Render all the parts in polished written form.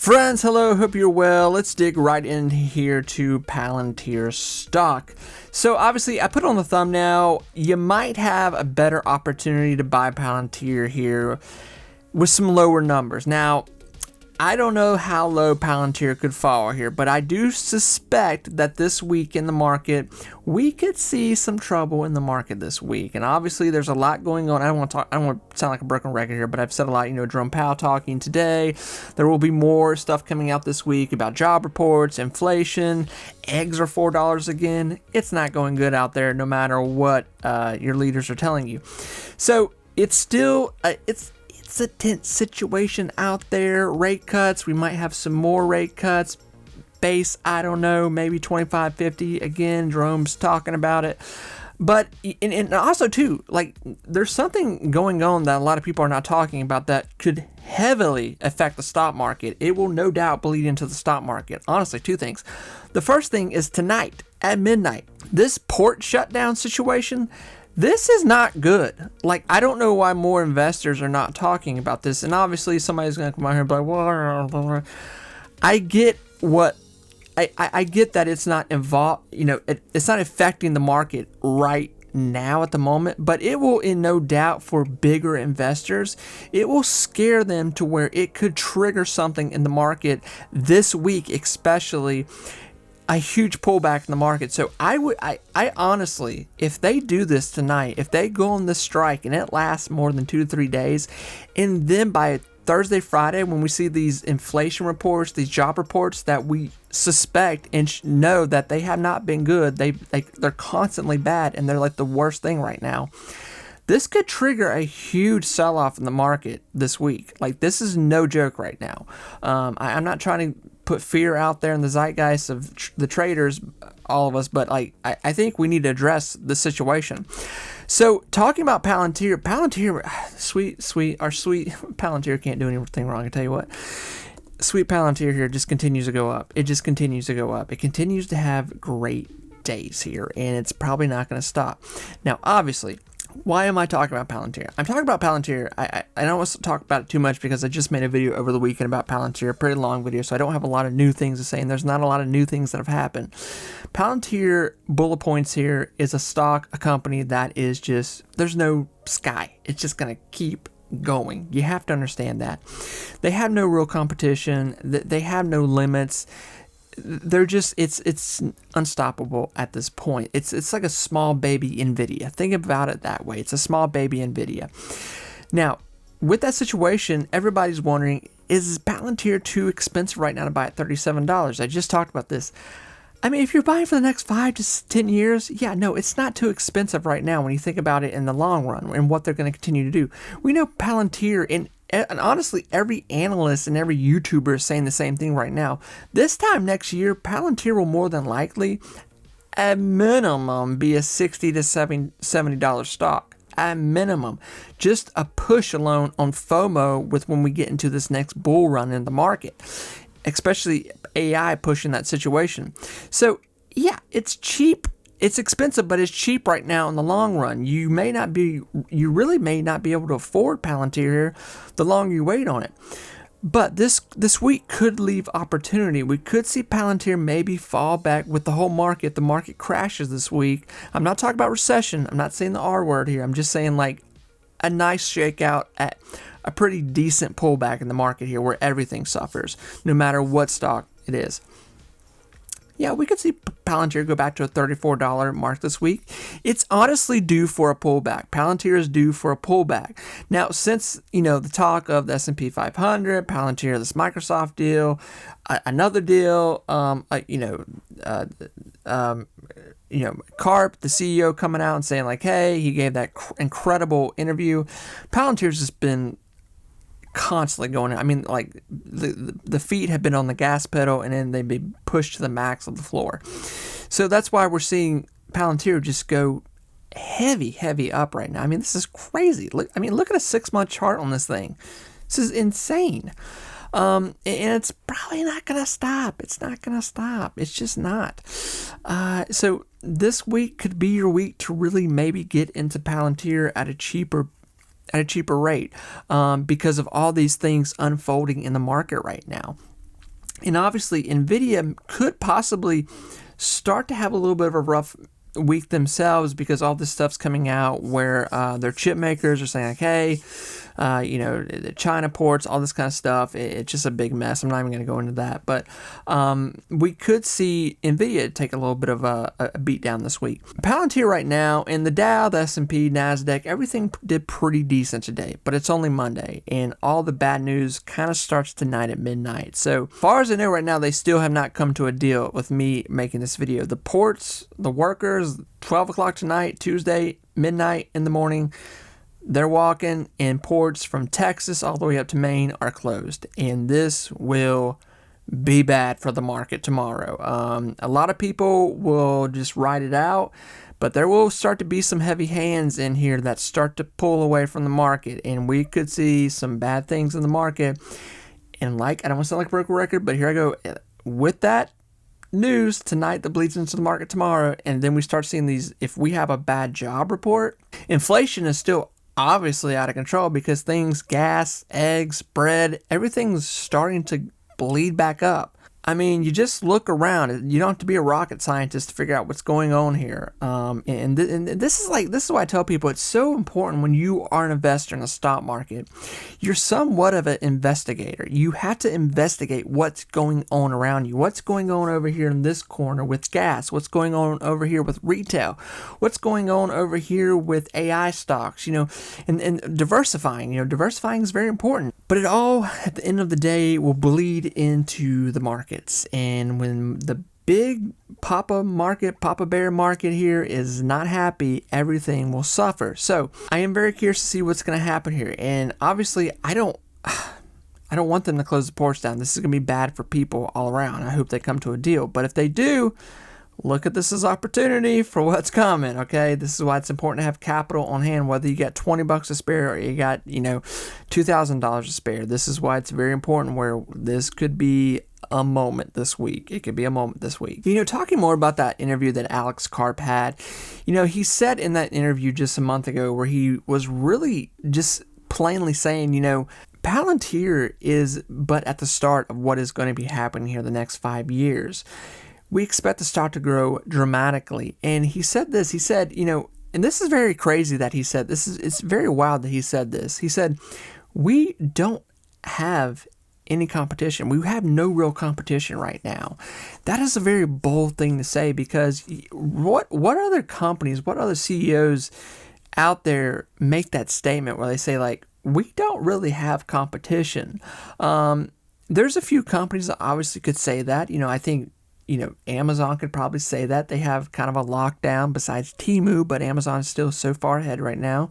Friends, hello, hope you're well. Let's dig right in here to Palantir stock. So obviously I put on the thumbnail, you might have a better opportunity to buy Palantir here with some lower numbers. Now, I don't know how low Palantir could fall here, but I do suspect that this week in the market, we could see some trouble in the market this week. And obviously there's a lot going on. I don't want to sound like a broken record here, but I've said a lot, Jerome Powell talking today. There will be more stuff coming out this week about job reports, inflation, eggs are $4 again. It's not going good out there no matter what your leaders are telling you. So it's still, it's a tense situation out there. Rate cuts, we might have some more rate cuts. Base, I don't know, maybe 25, 50. Again, Jerome's talking about it. But, and also too, like, there's something going on that a lot of people are not talking about that could heavily affect the stock market. It will no doubt bleed into the stock market. Honestly, two things. The first thing is tonight at midnight, this port shutdown situation, this is not good. Like, I don't know why more investors are not talking about this. And obviously somebody's going to come out here and be like, well, I get what, I get that it's not involved, it's not affecting the market right now at the moment, but it will, in no doubt, for bigger investors, it will scare them to where it could trigger something in the market this week, especially a huge pullback in the market. So I honestly, if they do this tonight, if they go on this strike and it lasts more than 2 to 3 days, and then by Thursday, Friday, when we see these inflation reports, these job reports that we suspect and know that they have not been good, they're constantly bad, and they're like the worst thing right now. This could trigger a huge sell-off in the market this week. Like, this is no joke right now. I'm not trying to put fear out there in the zeitgeist of the traders, all of us, but I think we need to address the situation. So, talking about Palantir, our sweet Palantir can't do anything wrong, I tell you what. Sweet Palantir here just continues to go up. It just continues to go up. It continues to have great days here, and it's probably not going to stop. Now, obviously, why am I talking about Palantir? I'm talking about Palantir. I don't want to talk about it too much because I just made a video over the weekend about Palantir, a pretty long video, so I don't have a lot of new things to say, and there's not a lot of new things that have happened. Palantir, bullet points here, is a stock, a company that is just, there's no sky. It's just going to keep going. You have to understand that. They have no real competition. They have no limits. They're just, it's unstoppable at this point. It's like a small baby Nvidia. Think about it that way. It's a small baby Nvidia. Now, with that situation, everybody's wondering, is Palantir too expensive right now to buy at $37? I just talked about this. I mean, if you're buying for the next 5 to 10 years, yeah, no, it's not too expensive right now when you think about it in the long run and what they're going to continue to do. We know Palantir, and honestly, every analyst and every YouTuber is saying the same thing right now. This time next year, Palantir will more than likely, at minimum, be a $60 to $70 stock. At minimum. Just a push alone on FOMO with when we get into this next bull run in the market. Especially AI pushing that situation. So, yeah, it's cheap. It's expensive, but it's cheap right now in the long run. You really may not be able to afford Palantir here the longer you wait on it. But this week could leave opportunity. We could see Palantir maybe fall back with the whole market. The market crashes this week. I'm not talking about recession. I'm not saying the R word here. I'm just saying like a nice shakeout at a pretty decent pullback in the market here where everything suffers, no matter what stock it is. Yeah, we could see Palantir go back to a $34 mark this week. It's honestly due for a pullback. Palantir is due for a pullback. Now, since, the talk of the S&P 500, Palantir, this Microsoft deal, another deal, Karp, the CEO coming out and saying like, hey, he gave that incredible interview. Palantir's just been constantly going. I mean, like the feet have been on the gas pedal and then they've been pushed to the max of the floor. So that's why we're seeing Palantir just go heavy up right now. I mean, this is crazy. Look at a 6-month chart on this thing. This is insane. And it's probably not going to stop. It's not going to stop. It's just not. So this week could be your week to really maybe get into Palantir at a cheaper rate because of all these things unfolding in the market right now. And obviously, Nvidia could possibly start to have a little bit of a rough week themselves because all this stuff's coming out where their chip makers are saying, like, hey, the China ports, all this kind of stuff. It's just a big mess. I'm not even going to go into that. But we could see Nvidia take a little bit of a beat down this week. Palantir right now, in the Dow, the S&P, NASDAQ, everything did pretty decent today. But it's only Monday, and all the bad news kind of starts tonight at midnight. So far as I know right now, they still have not come to a deal with me making this video. The ports, the workers, 12 o'clock tonight, Tuesday, midnight in the morning, they're walking, and ports from Texas all the way up to Maine are closed. And this will be bad for the market tomorrow. A lot of people will just ride it out, but there will start to be some heavy hands in here that start to pull away from the market, and we could see some bad things in the market. And I don't want to sound like a broken record, but here I go. With that news tonight that bleeds into the market tomorrow, and then we start seeing these, if we have a bad job report, inflation is still obviously out of control because things, gas, eggs, bread, everything's starting to bleed back up. I mean, you just look around. You don't have to be a rocket scientist to figure out what's going on here. And this is why I tell people it's so important when you are an investor in the stock market. You're somewhat of an investigator. You have to investigate what's going on around you. What's going on over here in this corner with gas? What's going on over here with retail? What's going on over here with AI stocks? And diversifying. Diversifying is very important. But it all, at the end of the day, will bleed into the markets. And when the big Papa bear market here is not happy, everything will suffer. So I am very curious to see what's going to happen here. And obviously, I don't want them to close the ports down. This is going to be bad for people all around. I hope they come to a deal. But if they do, look at this as opportunity for what's coming, okay? This is why it's important to have capital on hand, whether you got $20 to spare or you got, $2,000 to spare. This is why it's very important where this could be a moment this week. It could be a moment this week. Talking more about that interview that Alex Karp had, he said in that interview just a month ago where he was really just plainly saying, Palantir is but at the start of what is going to be happening here the next 5 years. We expect the stock to grow dramatically. And he said this, and this is very crazy that he said this. It's very wild that he said this. He said, we don't have any competition. We have no real competition right now. That is a very bold thing to say because what other companies, what other CEOs out there make that statement where they say, we don't really have competition? There's a few companies that obviously could say that. I think Amazon could probably say that. They have kind of a lockdown besides Temu, but Amazon is still so far ahead right now.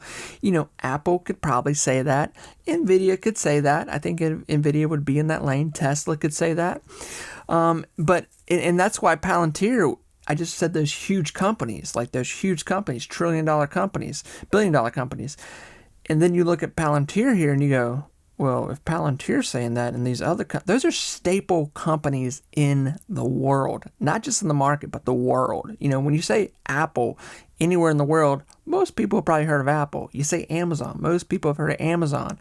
Apple could probably say that. Nvidia could say that. I think Nvidia would be in that lane. Tesla could say that. But that's why Palantir, I just said those huge companies, trillion-dollar companies, billion-dollar companies. And then you look at Palantir here and you go, well, if Palantir's saying that and these other those are staple companies in the world, not just in the market, but the world. When you say Apple anywhere in the world, most people have probably heard of Apple. You say Amazon, most people have heard of Amazon.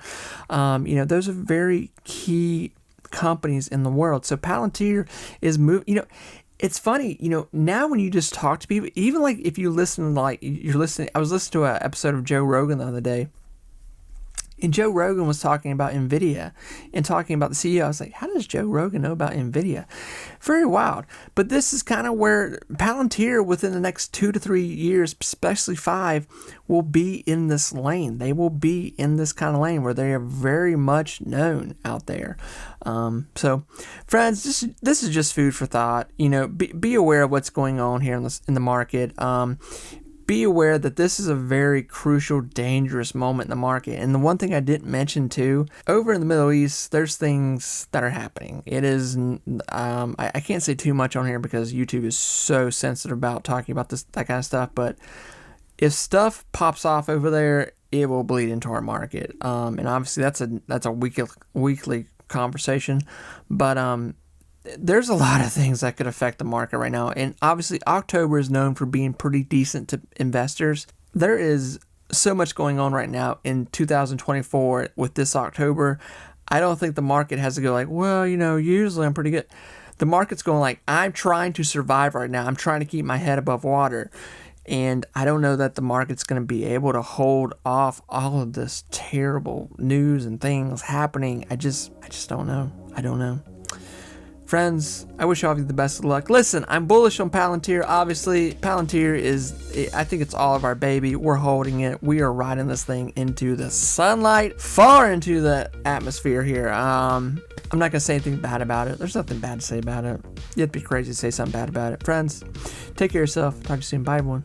Those are very key companies in the world. So Palantir is moving, it's funny, now when you just talk to people, even if you listen, I was listening to an episode of Joe Rogan the other day. And Joe Rogan was talking about Nvidia and talking about the CEO. I was like, how does Joe Rogan know about Nvidia? Very wild. But this is kind of where Palantir within the next 2 to 3 years, especially 5, will be in this lane. They will be in this kind of lane where they are very much known out there. So, friends, this is just food for thought. Be aware of what's going on here in the market. Be aware that this is a very crucial, dangerous moment in the market. And the one thing I didn't mention too, over in the Middle East, there's things that are happening. It is, I can't say too much on here because YouTube is so sensitive about talking about that kind of stuff. But if stuff pops off over there, it will bleed into our market. And obviously that's a weekly conversation. But there's a lot of things that could affect the market right now. And obviously October is known for being pretty decent to investors. There is so much going on right now in 2024 with this October. I don't think the market has to go like, well, you know, usually I'm pretty good. The market's going like, I'm trying to survive right now. I'm trying to keep my head above water. And I don't know that the market's going to be able to hold off all of this terrible news and things happening. I just don't know. I don't know. Friends, I wish all of you the best of luck. Listen, I'm bullish on Palantir. Obviously, Palantir is, I think it's all of our baby. We're holding it. We are riding this thing into the sunlight, far into the atmosphere here. I'm not going to say anything bad about it. There's nothing bad to say about it. You'd be crazy to say something bad about it. Friends, take care of yourself. Talk to you soon. Bye, everyone.